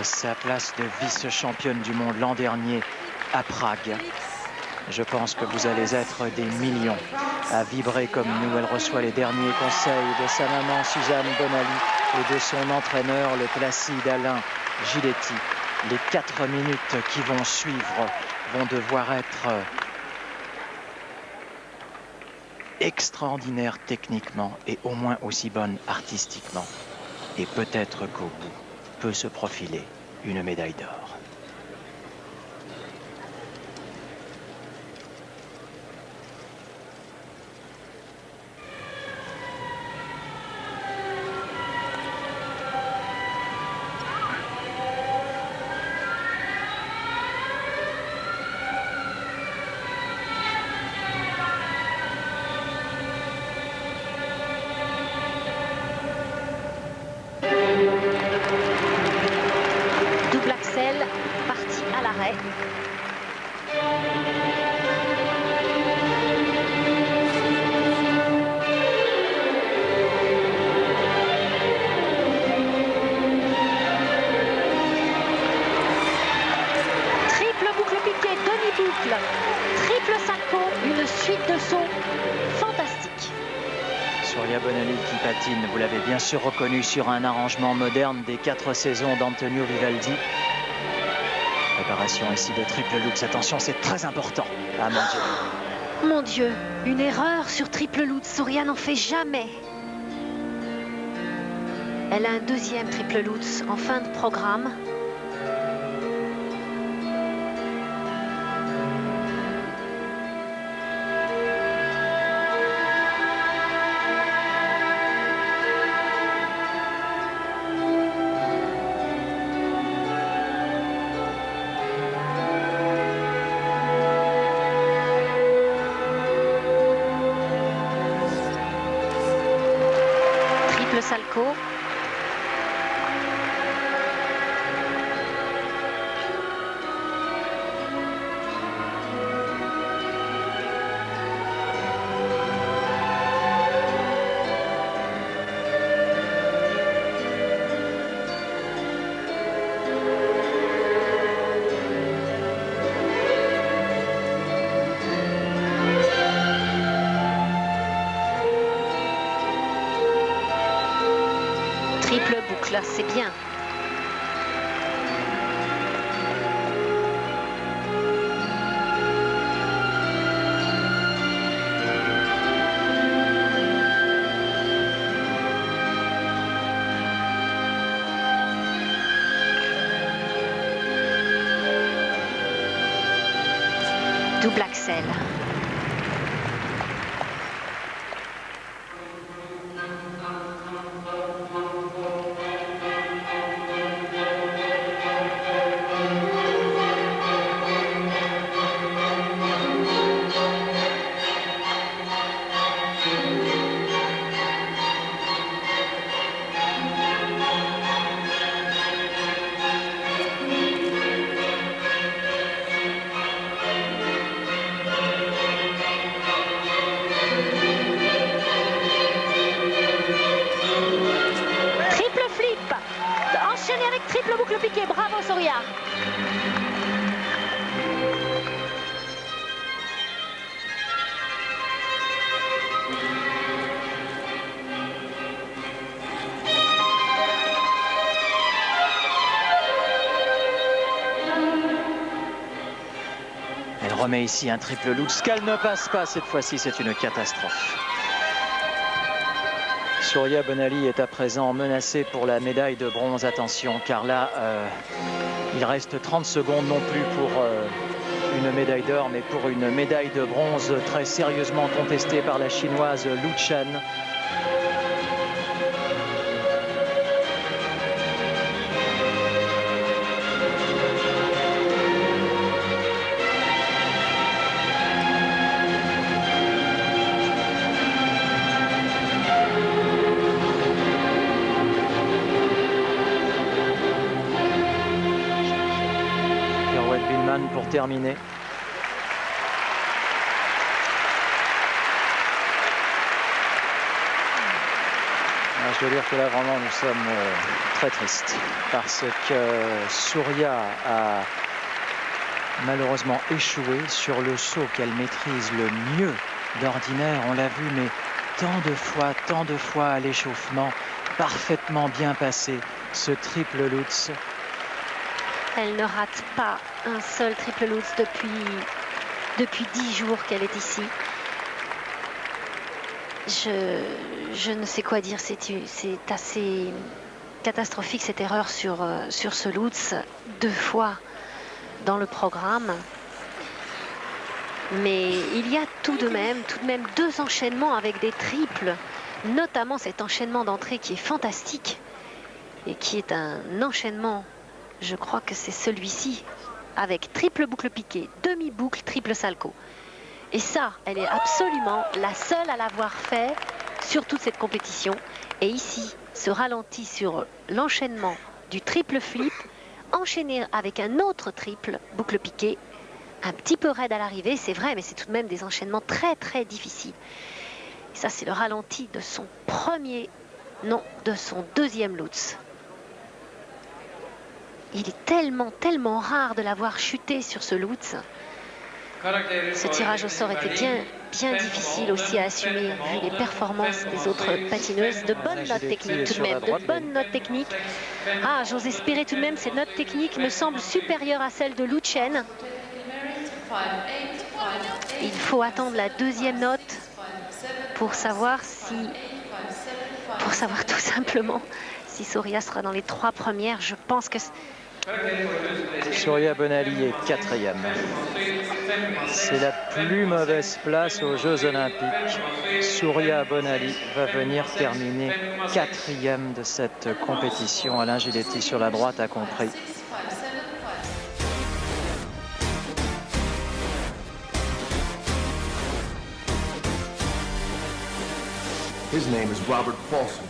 sa place de vice-championne du monde l'an dernier à Prague. Je pense que vous allez être des millions à vibrer comme nous. Elle reçoit les derniers conseils de sa maman Suzanne Bonali et de son entraîneur, le Placide Alain Giletti. Les 4 minutes qui vont suivre vont devoir être extraordinaires techniquement et au moins aussi bonnes artistiquement. Et peut-être qu'au bout peut se profiler une médaille d'or. Parti à l'arrêt. Triple boucle piqué, demi-boucle, triple salto, une suite de sauts fantastique. Surya Bonali qui patine, vous l'avez bien sûr reconnu sur un arrangement moderne des 4 saisons d'Antonio Vivaldi. Préparation ici de triple lutz. Attention, c'est très important. Ah mon Dieu. Mon Dieu, une erreur sur triple lutz. Surya n'en fait jamais. Elle a un deuxième triple lutz en fin de programme. Salco. Triple boucle, c'est bien. Double axel. Triple boucle piqué, bravo Surya. Elle remet ici un triple lutz qu'elle ne passe pas cette fois-ci, c'est une catastrophe. Surya Bonali est à présent menacée pour la médaille de bronze. Attention, car là, il reste 30 secondes non plus pour une médaille d'or, mais pour une médaille de bronze très sérieusement contestée par la chinoise Lu Chen. Pour terminer. Je dois dire que là, vraiment, nous sommes très tristes parce que Souria a malheureusement échoué sur le saut qu'elle maîtrise le mieux d'ordinaire. On l'a vu, mais tant de fois à l'échauffement, parfaitement bien passé, ce triple Lutz. Elle ne rate pas un seul triple Lutz depuis 10 jours qu'elle est ici. Je ne sais quoi dire, c'est assez catastrophique cette erreur sur ce Lutz, 2 fois dans le programme. Mais il y a tout de même 2 enchaînements avec des triples, notamment cet enchaînement d'entrée qui est fantastique et qui est un enchaînement, je crois que c'est celui-ci, avec triple boucle piqué, demi-boucle, triple salco. Et ça, elle est absolument la seule à l'avoir fait sur toute cette compétition. Et ici, ce ralenti sur l'enchaînement du triple flip, enchaîné avec un autre triple boucle piqué, un petit peu raide à l'arrivée, c'est vrai, mais c'est tout de même des enchaînements très très difficiles. Et ça, c'est le ralenti de son de son deuxième Lutz. Il est tellement rare de l'avoir chuté sur ce Lutz. Ce tirage au sort était bien difficile aussi à assumer vu les performances des autres patineuses. De bonnes notes techniques tout de même, de bonnes notes techniques. Ah, j'ose espérer tout de même, ces notes techniques me semblent supérieures à celles de Lu Chen. Il faut attendre la deuxième note pour savoir tout simplement si Souria sera dans les 3 premières. Je pense que Souria Bonali est 4e. C'est la plus mauvaise place aux Jeux Olympiques. Souria Bonali va venir terminer 4e de cette compétition. Alain Giletti sur la droite a compris. His name is Robert Paulson.